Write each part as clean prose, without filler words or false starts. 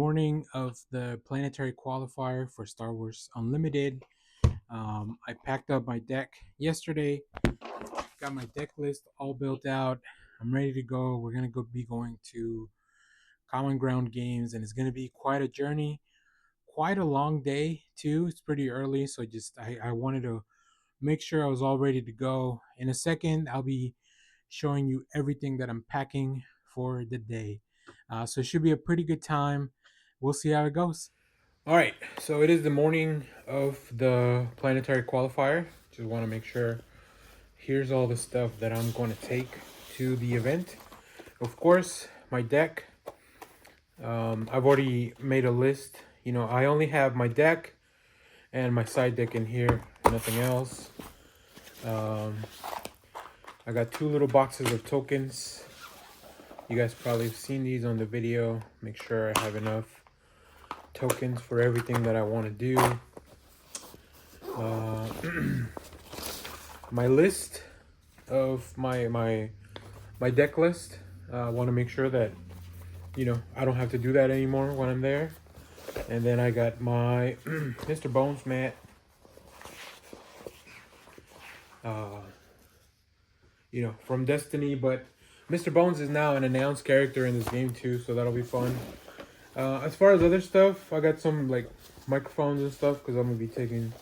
morning of the planetary qualifier for Star Wars Unlimited. I packed up my deck yesterday, got my deck list all built out. I'm ready to go. We're gonna be going to Common Ground Games, and it's gonna be quite a journey, quite a long day too. It's pretty early, so I wanted to make sure I was all ready to go. In a second, I'll be showing you everything that I'm packing for the day. So it should be a pretty good time. We'll see how it goes. All right, so it is the morning of the planetary qualifier. Just want to make sure. Here's all the stuff that I'm going to take to the event. Of course, my deck. I've already made a list. I only have my deck and my side deck in here, nothing else. I got 2 little boxes of tokens. You guys probably have seen these on the video. Make sure I have enough tokens for everything that I want to do. My list of my deck list. I want to make sure that I don't have to do that anymore when I'm there. And then I got my Mr. Bones mat. From Destiny, but Mr. Bones is now an announced character in this game too, so that'll be fun. As far as other stuff, I got some like microphones and stuff because I'm gonna be taking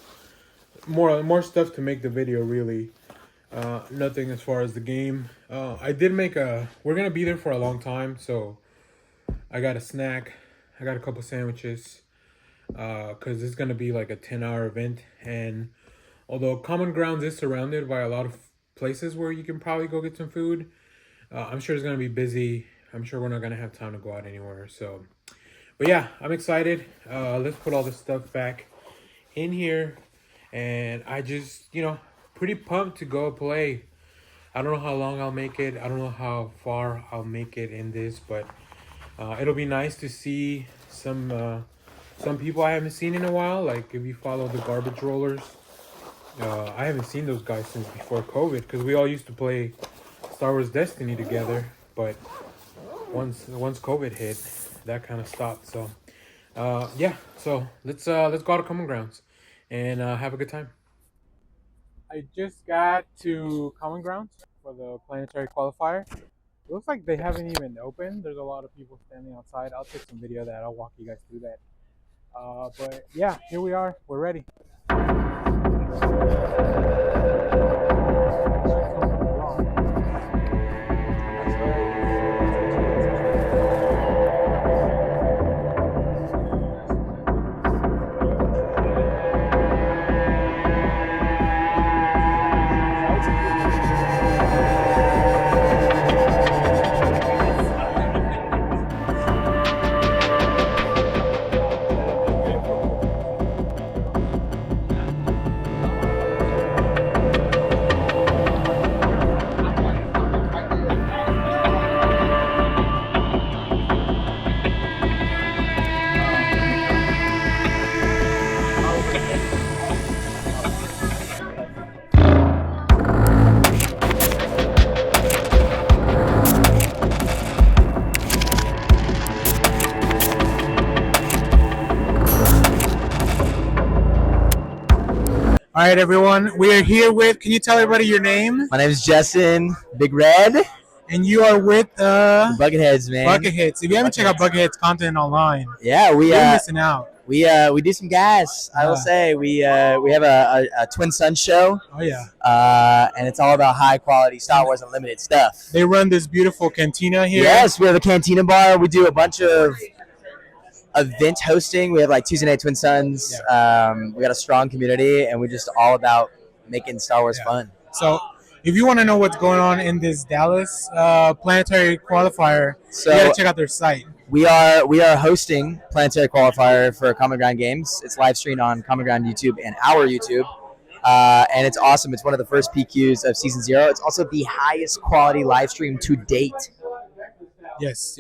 more stuff to make the video. Really, nothing as far as the game. I did make we're gonna be there for a long time, so I got a snack. I got a couple sandwiches because it's gonna be like a 10-hour event, and although Common Grounds is surrounded by a lot of places where you can probably go get some food, I'm sure it's gonna be busy. I'm sure we're not gonna have time to go out anywhere. So, but yeah, I'm excited. Let's put all this stuff back in here, and I just pretty pumped to go play. I don't know how long I'll make it. I don't know how far I'll make it in this, but it'll be nice to see some people I haven't seen in a while. Like if you follow the garbage rollers. I haven't seen those guys since before COVID because we all used to play Star Wars Destiny together, but once COVID hit, that kind of stopped. So yeah, so let's go to Common Grounds and have a good time. I just got to Common Grounds for the planetary qualifier. It looks like they haven't even opened. There's a lot of people standing outside. I'll take some video of that. I'll walk you guys through that. But yeah, here we are. We're ready. All right, everyone. We are here with. Can you tell everybody your name? My name is Justin, Big Red. And you are with Bucketheads, man. Bucketheads. If you haven't checked out Bucketheads content online, yeah, you're missing out. We do some gas. I will say we have a Twin Suns show. Oh yeah. And it's all about high quality Star Wars Unlimited stuff. They run this beautiful cantina here. Yes, we have a cantina bar. We do a bunch of event hosting. We have like Tuesday Night Twin Suns. Yeah. We got a strong community, and we're just all about making Star Wars fun. So if you want to know what's going on in this Dallas planetary qualifier, you gotta check out their site. We are hosting planetary qualifier for Common Ground Games. It's live streamed on Common Ground YouTube and our YouTube. And it's awesome. It's one of the first PQs of Season 0. It's also the highest quality live stream to date. Yes.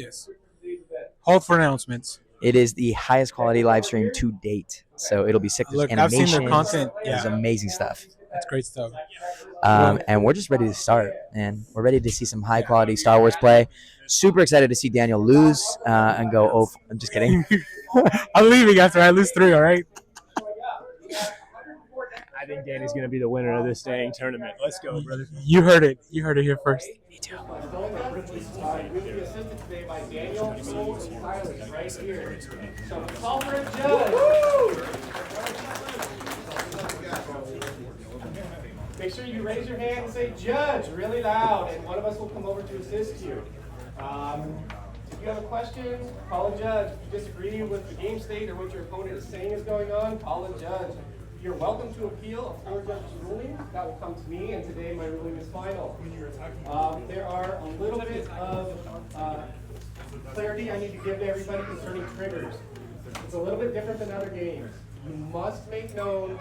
Hold for announcements. It is the highest quality live stream to date. So it'll be sick. There's animation. I've seen their content. There's amazing stuff. That's great stuff. And we're just ready to start, and we're ready to see some high quality Star Wars play. Super excited to see Daniel lose and go. Oh, I'm just kidding. I'm leaving after I lose 3. All right. I think Danny's going to be the winner of this dang tournament. Let's go, brother. You heard it. You heard it here first. Me too. We'll be assisted today by Daniel, Cole, and Silas right here. So call for a judge. Make sure you raise your hand and say judge really loud, and one of us will come over to assist you. If you have a question, call a judge. If you disagree with the game state or what your opponent is saying is going on, call a judge. You're welcome to appeal a 4-judge ruling. That will come to me, and today my ruling is final. There are a little bit of clarity I need to give to everybody concerning triggers. It's a little bit different than other games. You must make known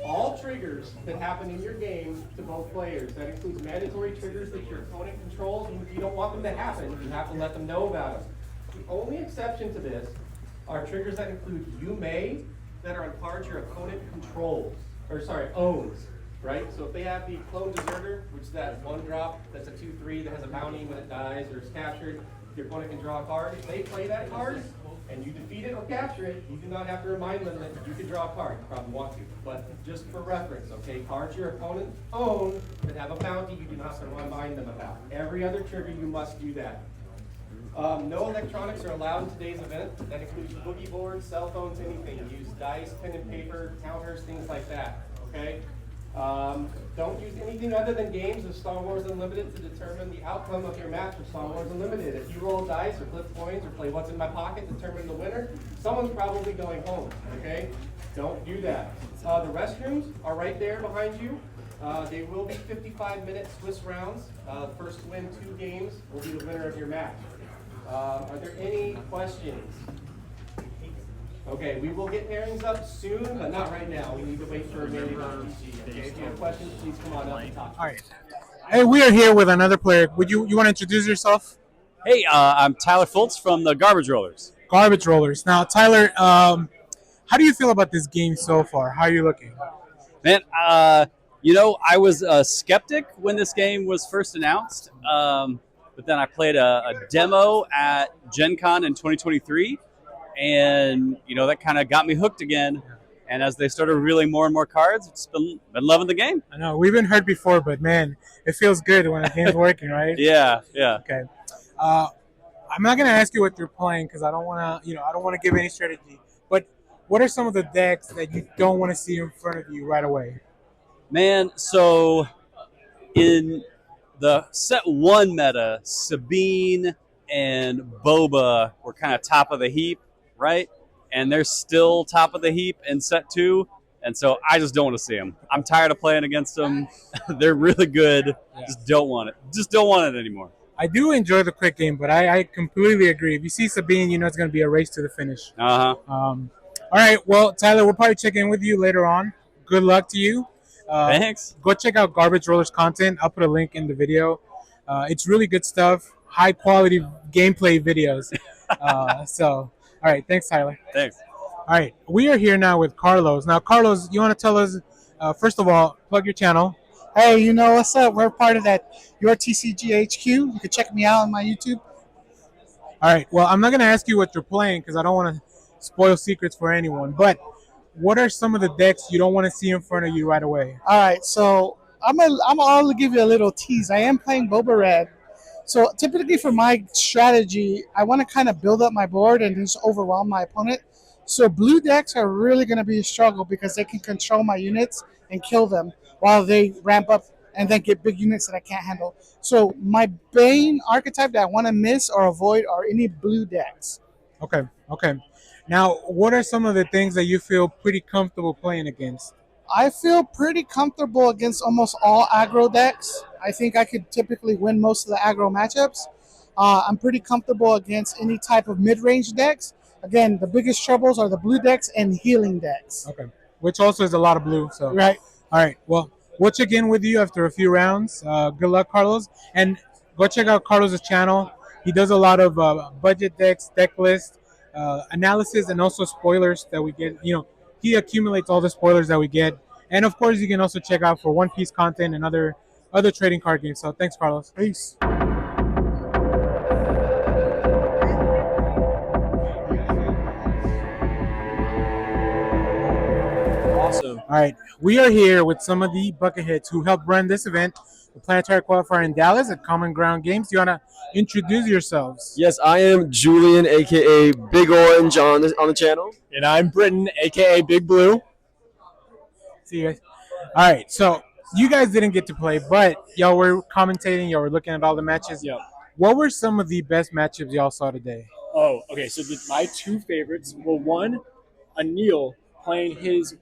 all triggers that happen in your game to both players. That includes mandatory triggers that your opponent controls, and if you don't want them to happen, you have to let them know about them. The only exception to this are triggers that include you may, that are on cards your opponent controls, or sorry, owns, right? So if they have the clone deserter, which is that 1-drop, that's a 2/3 that has a bounty when it dies or is captured, your opponent can draw a card. If they play that card and you defeat it or capture it, you do not have to remind them that you can draw a card. You probably want to, but just for reference, okay? Cards your opponent own that have a bounty, you do not have to remind them about. Every other trigger, you must do that. No electronics are allowed in today's event. That includes boogie boards, cell phones, anything. Use dice, pen and paper, counters, things like that, okay? Don't use anything other than games of Star Wars Unlimited to determine the outcome of your match with Star Wars Unlimited. If you roll dice or flip coins or play what's in my pocket to determine the winner, someone's probably going home, okay? Don't do that. The restrooms are right there behind you. They will be 55-minute Swiss rounds. First to win 2 games will be the winner of your match. Are there any questions? Okay, we will get pairings up soon, but not right now. We need to wait for Mandy to GG. Okay, if you have questions, please come on up and talk. All right. Hey, we are here with another player. Would you want to introduce yourself? Hey, I'm Tyler Fultz from the Garbage Rollers. Garbage Rollers. Now, Tyler, how do you feel about this game so far? How are you looking? Man, I was a skeptic when this game was first announced, but then I played a demo at Gen Con in 2023, and, that kind of got me hooked again. And as they started revealing more and more cards, it's been loving the game. I know, we've been hurt before, but, man, it feels good when the game's working, right? Yeah. Okay. I'm not going to ask you what you're playing because I don't want to, I don't want to give any strategy. But what are some of the decks that you don't want to see in front of you right away? Man, so in the set 1 meta, Sabine and Boba were kind of top of the heap, right? And they're still top of the heap in set 2, and so I just don't want to see them. I'm tired of playing against them. They're really good. Yeah. Just don't want it. Just don't want it anymore. I do enjoy the quick game, but I completely agree. If you see Sabine, it's going to be a race to the finish. All right, well, Tyler, we'll probably check in with you later on. Good luck to you. Thanks. Go check out Garbage Rollers content. I'll put a link in the video. It's really good stuff. High quality gameplay videos. All right. Thanks, Tyler. Thanks. All right. We are here now with Carlos. Now, Carlos, you want to tell us, first of all, plug your channel. Hey, what's up? We're part of that Your TCG HQ. You can check me out on my YouTube. All right. Well, I'm not going to ask you what you're playing because I don't want to spoil secrets for anyone. But what are some of the decks you don't want to see in front of you right away? All right. So I'm gonna give you a little tease. I am playing Boba Red. So typically for my strategy, I want to kind of build up my board and just overwhelm my opponent. So blue decks are really going to be a struggle because they can control my units and kill them while they ramp up and then get big units that I can't handle. So my main archetype that I want to miss or avoid are any blue decks. Okay. Now, what are some of the things that you feel pretty comfortable playing against? I feel pretty comfortable against almost all aggro decks. I think I could typically win most of the aggro matchups. I'm pretty comfortable against any type of mid-range decks. Again, the biggest troubles are the blue decks and healing decks. Okay, which also is a lot of blue. So right. All right. Well, we'll check in with you after a few rounds. Good luck, Carlos, and go check out Carlos's channel. He does a lot of budget decks, deck list analysis, and also spoilers that we get. He accumulates all the spoilers that we get, And of course, you can also check out for One Piece content and other trading card games. So thanks, Carlos. Peace. Awesome. All right, we are here with some of the bucketheads who helped run this event, the Planetary Qualifier in Dallas at Common Ground Games. You wanna introduce yourselves? Yes, I am Julian, aka Big Orange on the channel. And I'm Britton, aka Big Blue. See you guys. All right, so you guys didn't get to play, but y'all were commentating. Y'all were looking at all the matches. Yep. What were some of the best matchups y'all saw today? Oh, okay. So my two favorites were one, Anil playing his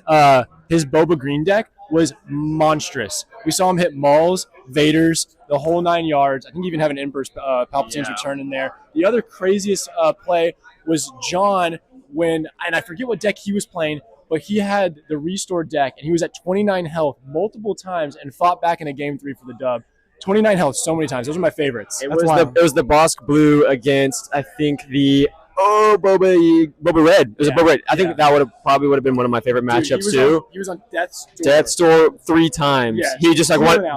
Boba Green deck was monstrous. We saw him hit Mauls, Vaders, the whole 9 yards. I think he even have an Emperor's Palpatine's return in there. The other craziest play was John and I forget what deck he was playing, but he had the Restore deck and he was at 29 health multiple times and fought back in a game 3 for the dub. 29 health so many times. Those are my favorites. It was the Bosk Blue against, I think, the Boba Red. It was a Boba Red. I think that would have been one of my favorite matchups too. He was on Death's Door. Death's Door 3 times. Yeah, he just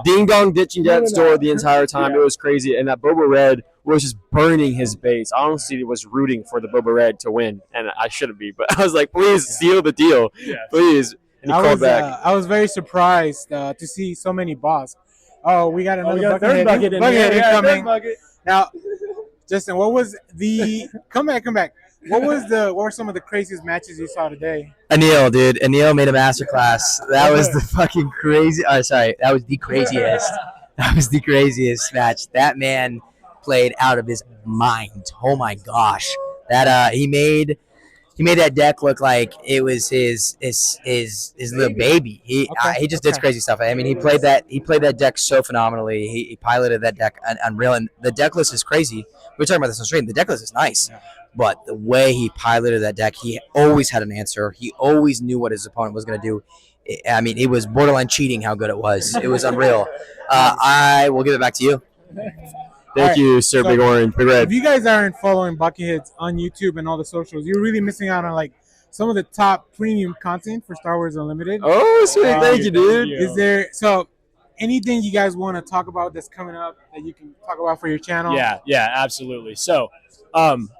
ding dong ditching Death's Door the entire time. Yeah. It was crazy, and that Boba Red was just burning his base. I honestly was rooting for the Boba Red to win, and I shouldn't be, but I was like, please seal the deal, please. And he called back. I was very surprised to see so many boss. Oh, we got another third bucket incoming. Now, Justin, what was the come back? What were some of the craziest matches you saw today? Anil, dude. Anil made a masterclass. That was the fucking crazy. Oh, sorry. That was the craziest. That was the craziest match. That man played out of his mind. Oh my gosh. That he made that deck look like it was his little baby. He just did crazy stuff. I mean, he played that deck so phenomenally. He piloted that deck unreal, and the deck list is crazy. We were talking about this on stream. The deck list is nice, but the way he piloted that deck, he always had an answer. He always knew what his opponent was going to do. I mean, it was borderline cheating how good it was. It was unreal. I will give it back to you. Thank you, Sir Big Orange, Big Red. If you guys aren't following Bucketheads on YouTube and all the socials, you're really missing out on like some of the top premium content for Star Wars Unlimited. Oh, sweet. Thank you, dude. Is there anything you guys want to talk about that's coming up that you can talk about for your channel? Yeah, absolutely. So,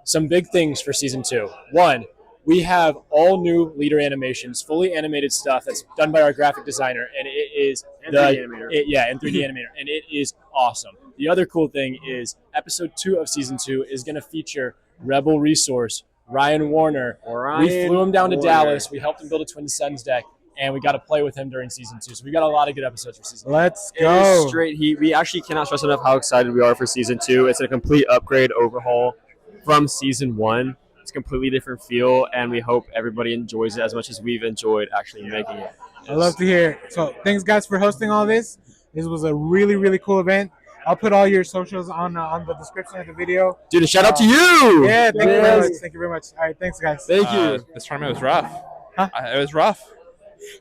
some big things for season 2. One, we have all new leader animations, fully animated stuff that's done by our graphic designer, and it is and 3D animator, and it is awesome. The other cool thing is episode 2 of season 2 is going to feature Rebel Resource, Ryan Warner. We flew him down to Dallas. We helped him build a Twin Suns deck, and we got to play with him during season 2. So we got a lot of good episodes for season 2. Let's It go. is straight heat. We actually cannot stress enough how excited we are for season 2. It's a complete upgrade overhaul from season 1. It's a completely different feel, and we hope everybody enjoys it as much as we've enjoyed actually making it. I love to hear it. So thanks, guys, for hosting all this. This was a really, really cool event. I'll put all your socials on the description of the video. Dude, a shout out to you! Yeah, thank you very much. Thank you very much. All right, thanks, guys. Thank you. This tournament was rough. Huh? It was rough.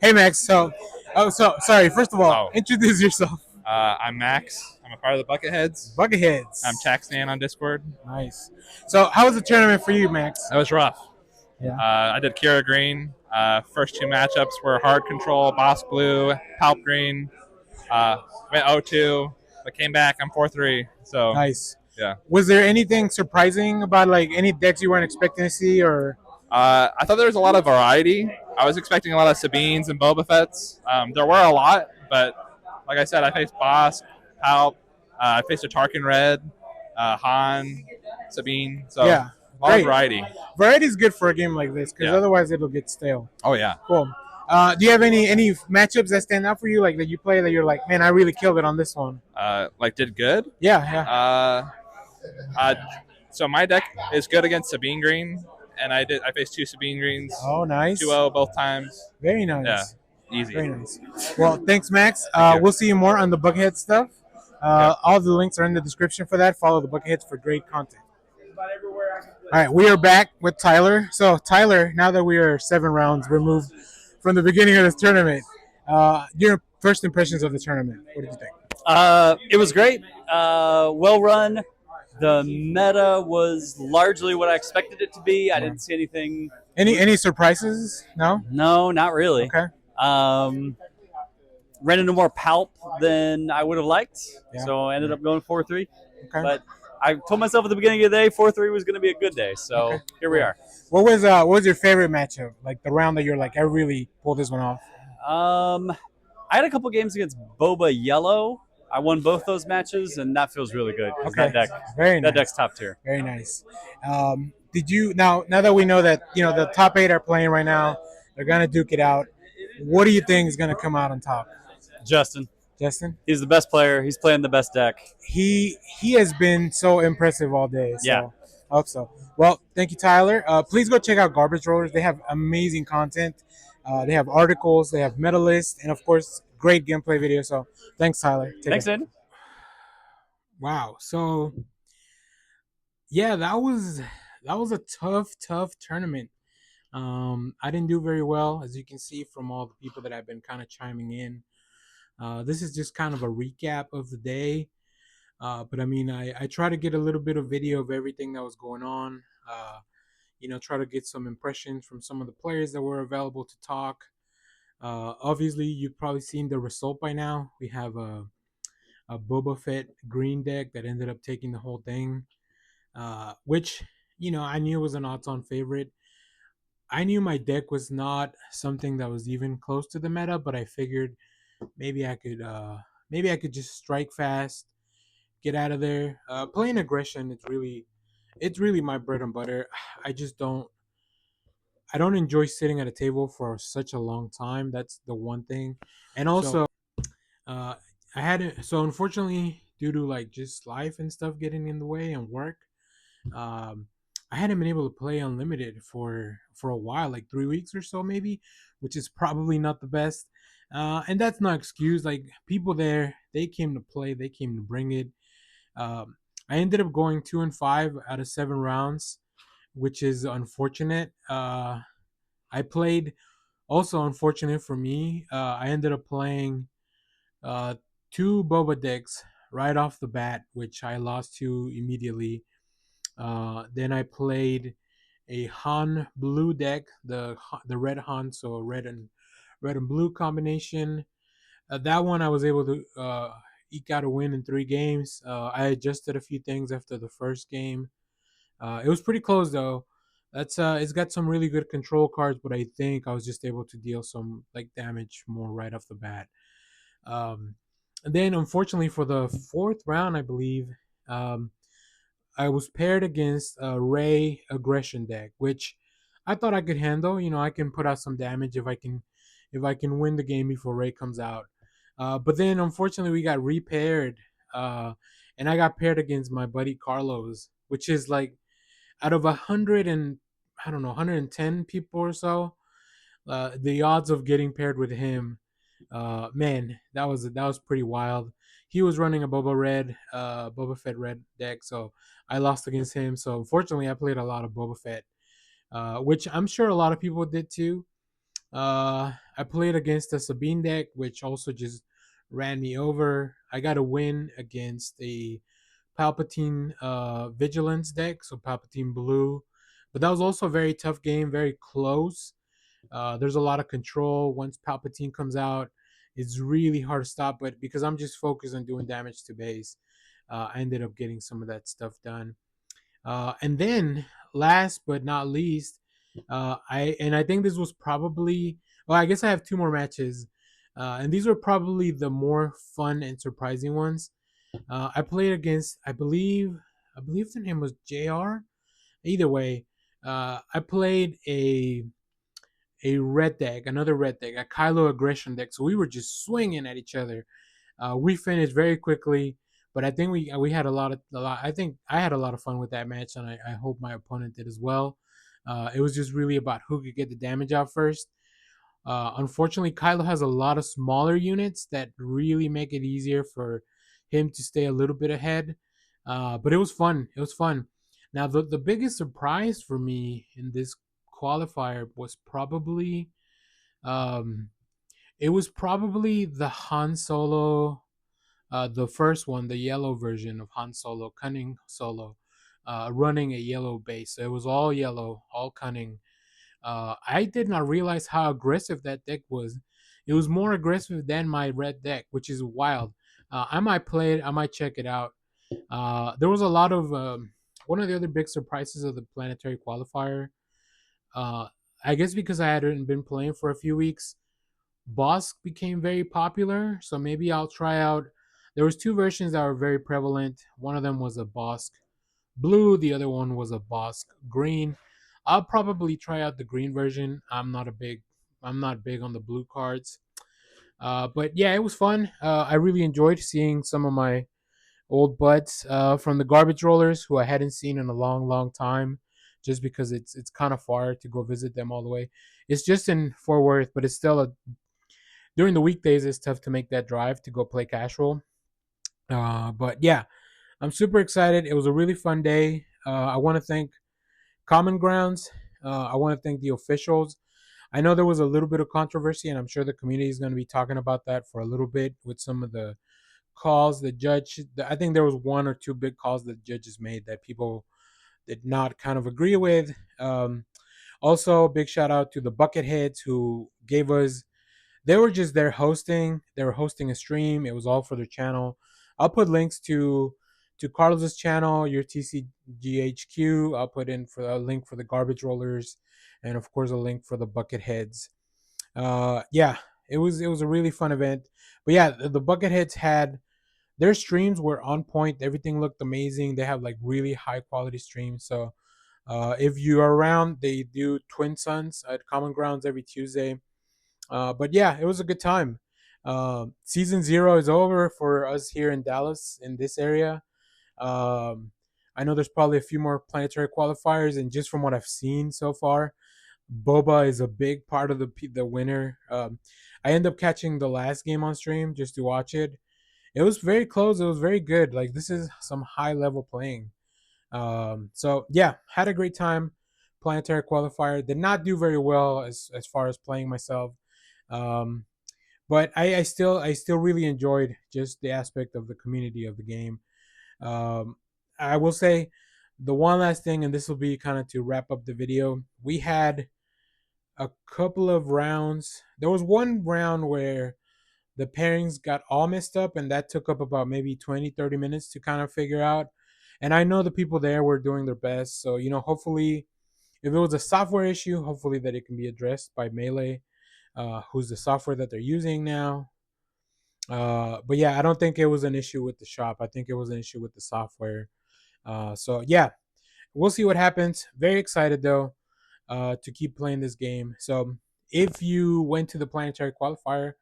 Hey, Max. So sorry. First of all, introduce yourself. I'm Max. I'm a part of the Bucketheads. Bucketheads. I'm Taxman on Discord. Nice. So how was the tournament for you, Max? That was rough. Yeah. I did Kira Green. First 2 matchups were Hard Control, Boss Blue, Palp Green. Went 0-2, but came back. I'm 4-3. So Nice. Yeah. Was there anything surprising about like any decks you weren't expecting to see, or? I thought there was a lot of variety. I was expecting a lot of Sabines and Boba Fett's. There were a lot, but like I said, I faced Boss, Palp. I faced a Tarkin Red, Han, Sabine. So Yeah. a lot of variety. Variety is good for a game like this because otherwise it'll get stale. Oh yeah. Cool. Do you have any matchups that stand out for you, like that you play that you're like, man, I really killed it on this one? Like did good? Yeah. So my deck is good against Sabine Green, and I faced 2 Sabine Greens. Oh, nice. 2-0 both times. Very nice. Yeah, easy. Very nice. Well, thanks, Max. We'll see you more on the Buckethead stuff. All the links are in the description for that. Follow the Bucketheads for great content. All right, we are back with Tyler. So, Tyler, now that we are 7 rounds removed from the beginning of this tournament, your first impressions of the tournament, what did you think? It was great. Well run. The meta was largely what I expected it to be. I didn't see anything Any surprises? No. No, not really. Okay. Ran into more palp than I would have liked, Yeah. so I ended up going 4-3. Okay. But I told myself at the beginning of the day 4-3 was going to be a good day, so Okay, here we cool. are. What was your favorite matchup? Like the round that you're like, I really pulled this one off. I had a couple games against Boba Yellow. I won both those matches, and that feels really good because Okay. Very that nice. deck's top tier. Very nice. Did you now that we know that the top 8 are playing right now, they're gonna duke it out. What do you think is gonna come out on top? Justin, Justin? he's the best player. He's playing the best deck. He has been so impressive all day. So Yeah. I hope so. Well, thank you, Tyler. Please go check out Garbage Rollers. They have amazing content. They have articles, they have meta lists, and of course, great gameplay videos. So thanks, Tyler. Take Thanks, care. Andy. Wow. So yeah, that was a tough tournament. I didn't do very well, as you can see from all the people that have been kind of chiming in. This is just kind of a recap of the day. But I mean, I try to get a little bit of video of everything that was going on. Try to get some impressions from some of the players that were available to talk. Obviously, you've probably seen the result by now. We have a Boba Fett green deck that ended up taking the whole thing, which I knew was an odds-on favorite. I knew my deck was not something that was even close to the meta, but I figured maybe I could just strike fast, get out of there. Playing aggression, it's really my bread and butter. I don't enjoy sitting at a table for such a long time. That's the one thing. And also, uh, I had so unfortunately due to like just life and stuff getting in the way and work, um, I hadn't been able to play unlimited for a while, like 3 weeks or so maybe, which is probably not the best. And that's no excuse. Like people there, they came to play, they came to bring it. Um, I ended up going 2-5 out of 7 rounds, which is unfortunate. I played also unfortunate for me. I ended up playing uh, 2 Boba decks right off the bat, which I lost to immediately. Then I played a Han blue deck, the red Han, so red and blue combination. That one I was able to eke out a win in 3 games. I adjusted a few things after the first game. It was pretty close though. That's it's got some really good control cards, but I think I was just able to deal some like damage more right off the bat. Um, and then unfortunately for the 4th round, I believe, um, I was paired against a Ray aggression deck, which I thought I could handle. I can put out some damage if I can win the game before Ray comes out. But then unfortunately we got repaired, and I got paired against my buddy Carlos, which is like out of 100 and I don't know 110 people or so, the odds of getting paired with him, man, that was pretty wild. He was running a Boba Fett red deck, so I lost against him. So unfortunately, I played a lot of Boba Fett, which I'm sure a lot of people did too. I played against a Sabine deck, which also just ran me over. I got a win against a Palpatine Vigilance deck, so Palpatine Blue. But that was also a very tough game, very close. There's a lot of control. Once Palpatine comes out, it's really hard to stop. But because I'm just focused on doing damage to base, I ended up getting some of that stuff done. And then, last but not least, I think this was probably, well, I guess I have 2 more matches, and these were probably the more fun and surprising ones. I played against, I believe the name was Jr. Either way, I played a red deck, another red deck, a Kylo aggression deck. So we were just swinging at each other. We finished very quickly, but I think we had a lot. I think I had a lot of fun with that match, and I hope my opponent did as well. It was just really about who could get the damage out first. Unfortunately, Kylo has a lot of smaller units that really make it easier for him to stay a little bit ahead. But it was fun. It was fun. Now, the biggest surprise for me in this qualifier was probably, um, it was probably the Han Solo, the first one, the yellow version of Han Solo, Cunning Solo, running a yellow base. So it was all yellow, all cunning. I did not realize how aggressive that deck was. It was more aggressive than my red deck, which is wild. I might play it. I might check it out. There was a lot of one of the other big surprises of the planetary qualifier. Uh, I guess because I hadn't been playing for a few weeks, Bosk became very popular. So maybe I'll try out. There was two versions that were very prevalent. One of them was a Bosk blue. The other one was a Bosk green. I'll probably try out the green version. I'm not big on the blue cards. But yeah, it was fun. I really enjoyed seeing some of my old buds from the garbage rollers who I hadn't seen in a long, long time. Just because it's kind of far to go visit them all the way. It's just in Fort Worth, but it's still a during the weekdays. It's tough to make that drive to go play casual. But yeah, I'm super excited. It was a really fun day. I want to thank Common Grounds. I want to thank the officials. I know there was a little bit of controversy, and I'm sure the community is going to be talking about that for a little bit with some of the calls the judge. I think there was one or two big calls that judges made that people did not kind of agree with. Also, big shout out to the Bucketheads who gave us. They were just there hosting. They were hosting a stream. It was all for their channel. I'll put links to Carlos's channel, your TCGHQ. I'll put in for a link for the garbage rollers, and of course a link for the Bucketheads. Yeah, it was a really fun event. But yeah, the Bucketheads had their streams were on point. Everything looked amazing. They have like really high quality streams. So if you are around, they do Twin Suns at Common Grounds every Tuesday. But yeah, it was a good time. Season 0 is over for us here in Dallas in this area. Um, I know there's probably a few more planetary qualifiers, and just from what I've seen so far, Boba is a big part of the winner. I end up catching the last game on stream just to watch it. It was very close. It was very good. Like this is some high level playing. So yeah, had a great time. Planetary qualifier did not do very well as far as playing myself. Um, but I still really enjoyed just the aspect of the community of the game. Um, I will say the one last thing, and this will be kind of to wrap up the video. We had a couple of rounds. There was one round where the pairings got all messed up, and that took up about maybe 20-30 minutes to kind of figure out. And I know the people there were doing their best. So, hopefully, if it was a software issue, hopefully that it can be addressed by Melee, who's the software that they're using now. But yeah, I don't think it was an issue with the shop. I think it was an issue with the software. So yeah, we'll see what happens. Very excited though to keep playing this game. So if you went to the planetary qualifier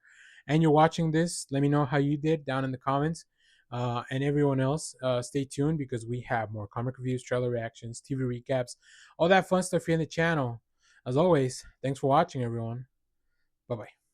and you're watching this, let me know how you did down in the comments. And everyone else, stay tuned because we have more comic reviews, trailer reactions, TV recaps, all that fun stuff here in the channel. As always, thanks for watching, everyone. Bye bye.